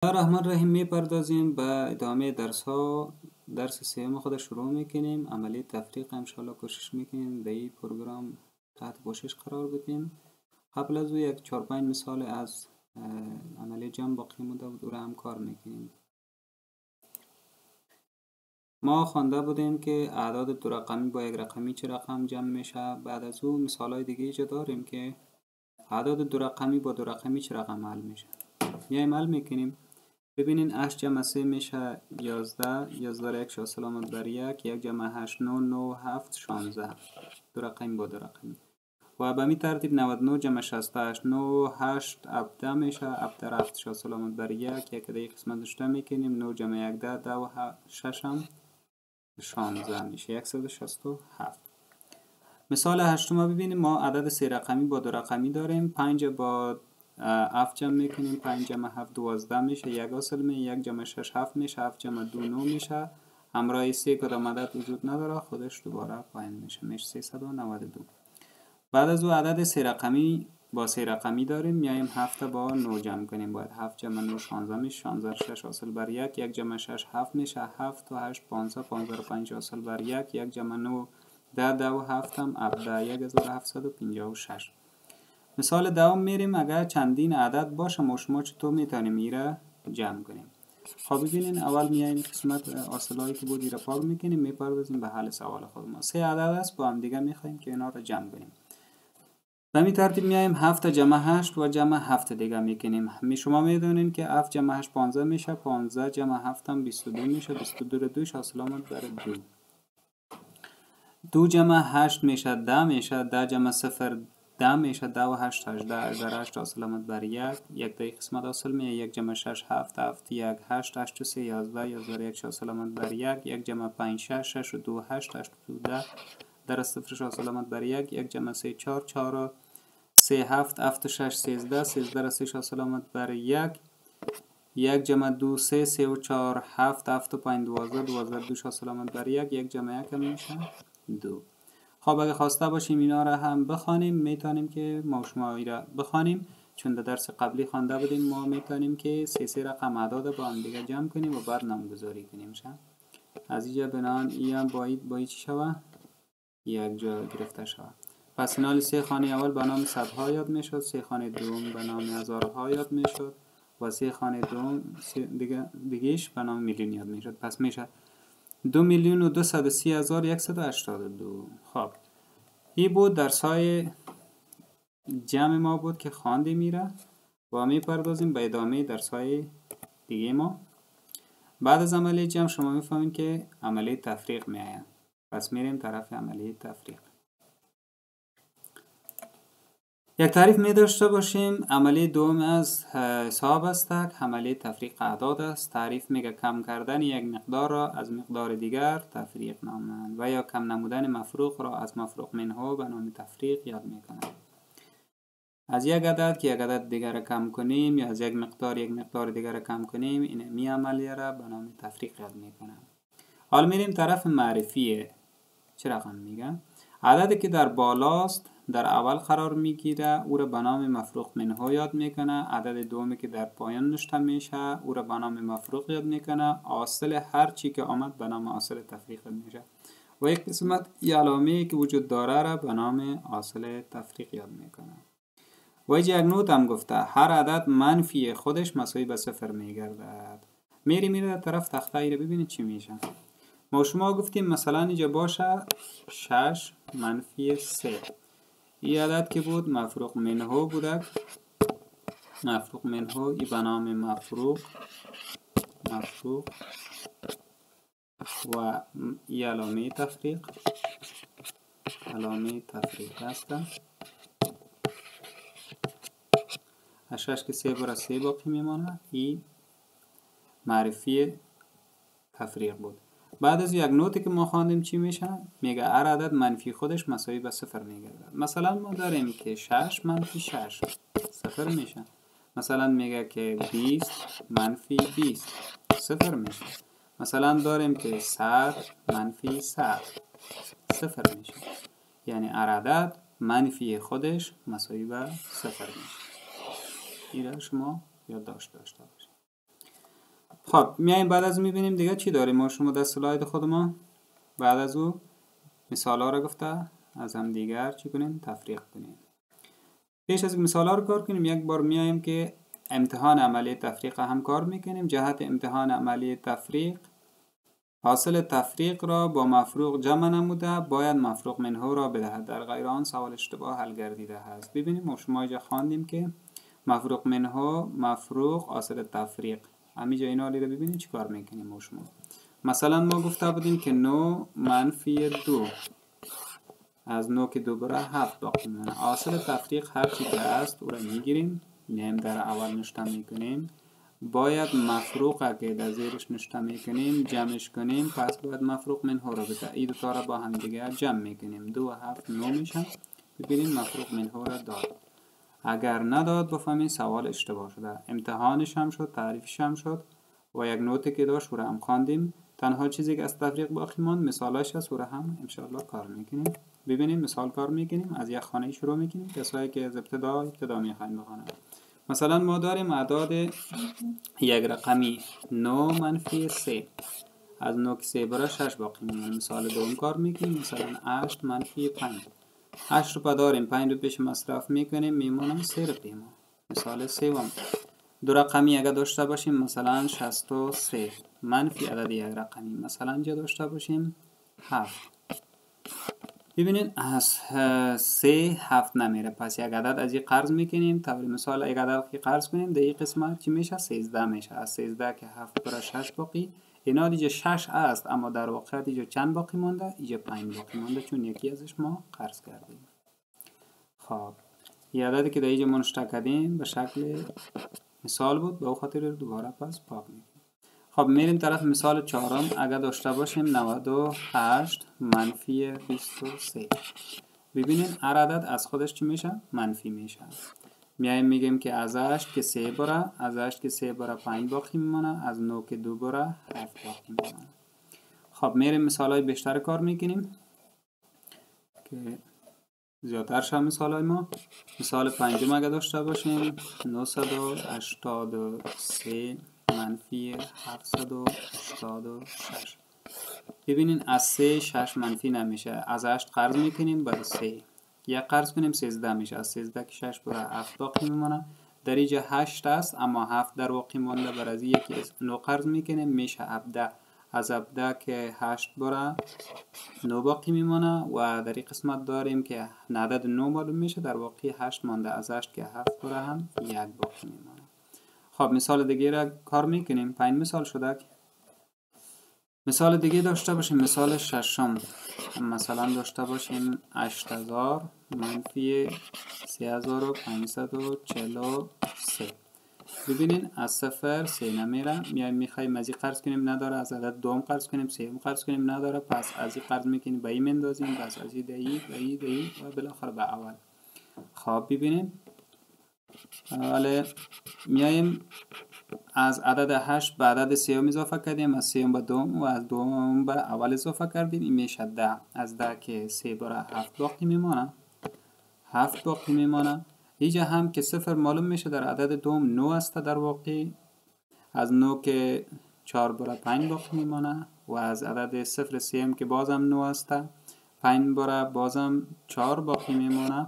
الرحمن الرحیم میپردازیم به ادامه درس سوم خود شروع میکنیم. عملی تفریق انشاءالله کوشش میکنیم در این پروگرام تحت پوشش قرار بدیم. قبل از او یک 4-5 مثال از عملی جمع باقی مونده بود، او را هم کار میکنیم. ما خوانده بودیم که اعداد دو رقمی با یک رقمی چه رقم جمع میشه. بعد از او مثال های دیگه ایجا داریم که اعداد دو رقمی با دو رقمی چه رقم حل میشه. میایم حل میکنیم. ببینین 8 جمع 3 میشه 11 را یک شاس علامت بر یک جمع 8 9 7 16 دو رقم با دو رقمی و به می ترتیب 99 جمع 68 9 8 17 میشه 17 رفت شاس علامت بر یک دیگه قسمت داشته میکنیم 9 جمع 1 10 10 و 6 هم 16 میشه 167. مثال هشتم ببینیم. ما عدد 3 رقمی با دو رقمی داریم. 5 با 7 جمع میکنیم. 5 جمع 7 12 میشه. یک اصل می 1 جمع 6 7 میشه. 7 جمع 2 9 میشه. همراه 3 کدام عدد وجود نداره، خودش دوباره پایین میشه 392. بعد از او عدد 3 رقمی با 3 رقمی داریم. میایم 7 با 9 جمع کنیم. باید 7 جمع 9 16 میشه. 16 6 اصل بر 1 جمع 6 7 میشه. 7 و 8 15 15 و 5 اصل بر 1 جمع 9 10 و 7 هم 1756. مثال دوم میریم. اگر چندین عدد باشه ما شما چطور میتونیم ایره جمع کنیم؟ خب ببینین اول میایم قسمت اصلایی که بود ایره پاک میکنیم، میپردازیم به حل سوال خود ما. 3 عدد است با هم دیگه میخوایم که اینا رو جمع کنیم. به می ترتیب میایم 7 جمع 8 و جمع 7 دیگه میکنیم. شما میدونین که 7 جمع 8 15 میشه. 15 جمع 7 هم 22 میشه. 22 رو 2 علامت بر 2. 2 جمع 8 میشه 10 میشه. 10 جمع 0 10 میشه. 10 و 8 18 در 8 علامت بر 1 دیگه قسمت اصل میه. 1 جمع 6 7 7 1 8 8 و 3 11 11 1 علامت بر 1 جمع 5 6 6 و 2 8 8 و 2 10 در 0 علامت بر 1 جمع 3 4 4 و 3 7 7 و 6 13 13 را 3 علامت بر 1 جمع 2 3 3 و 4 7 7 و 5 12 12 2 علامت بر 1 جمع 1 میشه 2. خب اگه خواسته باشیم اینا را هم بخوانیم، میتونیم که ما شما را بخوانیم، چون در درس قبلی خوانده بودیم. ما میتونیم که 3 رقم اعداد با هم دیگه جمع کنیم و بعد نامگذاری کنیم. از اینجا بنان ای هم باید چی شوه؟ یک جا گرفته شوه. پس اینال 3 خانه اول به نام صدها یاد میشد، 3 خانه دوم به نام هزارها یاد میشد و 3 خانه دوم دیگهش به نام میلیون یاد میشد. پس میشه 2,230,182. خب این بود درسای جمع ما بود که خوانده میره و میپردازیم به ادامه درسای دیگه ما. بعد از عملی جمع شما میفهمین که عملی تفریق میآید. پس میریم طرف عملی تفریق. یک تعریف می داشته باشیم. عملی دوم از حساب است. عملی تفریق اعداد است. تعریف میگه کم کردن یک مقدار را از مقدار دیگر تفریق نامند و یا کم نمودن مفروق را از مفروق منه به نام تفریق یاد میکنند. از یک عدد که یک عدد دیگر را کم کنیم یا از یک مقدار دیگر را کم کنیم، این می عملیه را به نام تفریق یاد میکنند. حالا میریم طرف معرفیه. چه رقم میگه؟ عددی که در بالاست در اول قرار میگیره او را به نام مفروق منه یاد میکنه. عدد دومی که در پایان نوشته میشه او را به نام مفروق یاد میکنه. حاصل هر چی که آمد به نام حاصل تفریق میشه و یک قسمت علامه‌ای که وجود داره را به نام حاصل تفریق یاد میکنه. و یک نوت هم گفته هر عدد منفی خودش مساوی به صفر میگردد. میره طرف تخته ای را ببینید چی میشه. ما شما گفتیم مثلا اینجا باشه 6 منفی 3. این عدد که بود مفروق منه بوده. مفروق منه ای به نام مفروق و ای علامه تفریق هست. 6 که 3 برای 3 باقی میمانه. ای معرفی تفریق بود. بعد از یک نوتی که ما خواندیم چی میشه؟ میگه هر عدد منفی خودش مساوی به صفر میگردد. مثلا ما داریم که 6 منفی 6 صفر میشه. مثلا میگه که 20 منفی 20 صفر میشه. مثلا داریم که 100 منفی 100 صفر میشه. یعنی هر عدد منفی خودش مساوی به صفر میشه. این را شما یادداشت داشته باشید. خب میایم بعد از میبینیم دیگه چی داریم ما شما در سلاید خودمان. بعد از او مثال ها را گفته از هم دیگر چی کنیم تفریق کنیم. پیش از مثال ها رو کار کنیم یک بار میایم که امتحان عملی تفریق هم کار میکنیم. جهت امتحان عملی تفریق حاصل تفریق را با مفروق جمع نموده باید مفروق منه را بدهد، در غیر آن سوال اشتباه حل گردیده است. ببینیم ما شما اینجا خواندیم که مفروق منه مفروق حاصل تفریق، همینجا اینا رو ببینیم چی کار میکنیم ما شما. مثلا ما گفته بودیم که 9 منفی 2 از 9 که 2 بره 7 باقی میمونه. حاصل تفریق هر چی که هست او را میگیریم میایم در اول نشته میکنیم، باید مفروق که در زیرش نشته میکنیم جمعش کنیم، پس باید مفروق منه را بده. این دو تا را با هم دیگه جمع میکنیم 2 و 7 9 میشن. ببینیم مفروق منه را داد. اگر نداد بفهمین سوال اشتباه شده. امتحانش هم شد، تعریفش هم شد و یک نوتی که داشت او را هم خواندیم. تنها چیزی که از تفریق باقی ماند مثالاش هست، او را هم انشاءالله کار میکنیم. ببینیم مثال کار میکنیم. از یک خانه شروع میکنیم کسایی که از ابتدا میخواین بخوانن. مثلا ما داریم اعداد یک رقمی 9 منفی 3 از 9 که 3 بره 6 باقی میمونه. مثال دوم کار میکنیم. مثلا 8 منفی 5 8 رو داریم 5 رو پیش مصرف میکنیم میمونه 3 رو پیما. مثال سوم دو رقمی اگر داشته باشیم مثلا 63 منفی عدد یک رقمی مثلا اینجا داشته باشیم 7. ببینید از 3 7 نمیره، پس یک عدد از این قرض میکنیم. طور مثال یک عدد که قرض کنیم در این قسمت چی میشه 13 میشه. از 13 که 7 برای 6 باقی، اینا دیگه 6 است اما در واقع دیگه چند باقی مونده؟ اینجا 5 باقی مونده چون یکی ازش ما قرض کردیم. خب یه عددی که در اینجا منشته کردیم به شکل مثال بود، به او خاطر دوباره پس پاک میکنیم. خب میریم طرف مثال چهارم. اگر داشته باشیم 98 منفی 23. ببینین هر عدد از خودش چی میشه؟ منفی میشه. میایم میگیم که از 8 که 3 بره، از 8 که 3 بره 5 باقی میمونه، از 9 که 2 بره 7 باقی میمونه. خب میریم مثال های بیشتر کار میکنیم که زیادتر شد مثال های ما. مثال پنجم اگر داشته باشیم 983 منفی 786. ببینین از 3 6 منفی نمیشه، از 8 قرض میکنیم بر 3 یک قرض کنیم 13 میشه، از 13 که 6 بره 7 باقی میمونه. در اینجا 8 است اما 7 در واقع مونده، بر از یکی 9 قرض میکنیم میشه 17. از 17 که 8 بره 9 باقی میمونه و در این قسمت داریم که عدد 9 معلوم میشه، در واقع 8 مانده، از 8 که 7 بره هم 1 باقی میمونه. خب مثال دیگه را کار میکنیم. 5 مثال شده. مثال دیگه داشته باشیم. مثال ششم مثلا داشته باشیم 8000 منفی 3543. ببینین از 0 3 نمیره، میایم میخوایم از این قرض کنیم نداره، از عدد دوم قرض کنیم سوم قرض کنیم نداره، پس از این قرض میکنیم به این مندازیم، پس از این دهی و بالاخره به اول. خب ببینیم اول میایم از عدد 8 به عدد سوم اضافه کردیم، از سوم به دوم و از دوم به اول اضافه کردیم، این میشه 10. از 10 که 3 بره 7 باقی میمونه، 7 باقی میمونه. اینجا هم که 0 معلوم میشه، در عدد دوم 9 است در واقع، از 9 که 4 بره 5 باقی میمونه و از عدد 0 سوم که بازم 9 است 5 بره بازم 4 باقی میمونه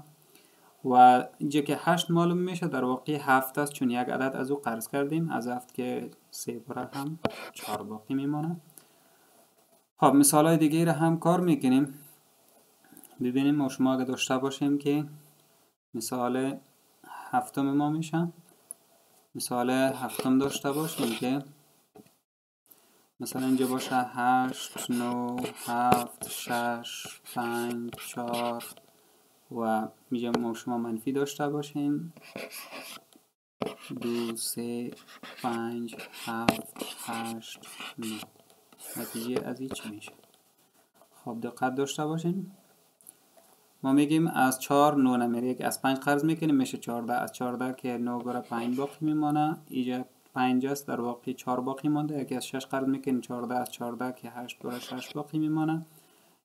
و اینجا که 8 معلوم میشه در واقع 7 است چون یک عدد از او قرض کردیم، از 7 که 3 بره هم 4 باقی میمونه. خب مثال های دیگه را هم کار میکنیم. ببینیم ما شما اگه داشته باشیم که مثال هفتم ما میشه. مثال هفتم داشته باشیم که مثلا اینجا باشه 8 9 7 6 5 4 و میگم ما شما منفی داشته باشیم 2 3 5 7 8 9. نتیجه از این چی میشه؟ خب دقت داشته باشیم. ما میگیم از 4 9 نمیره، یک از 5 قرض میکنیم میشه 14. از 14 که 9 بره 5 باقی میمونه، اینجا 5 است در واقع 4 باقی مونده. یکی از 6 قرض میکنیم 14، از 14 که 8 بره 6 باقی میمونه،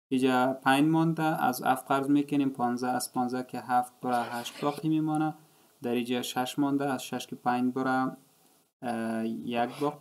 اینجا 5 مونده. از 7 قرض میکنیم 15، از 15 که 7 بره 8 باقی میمونه، در اینجا 6 مونده. از 6 که 5 بره 1 باقی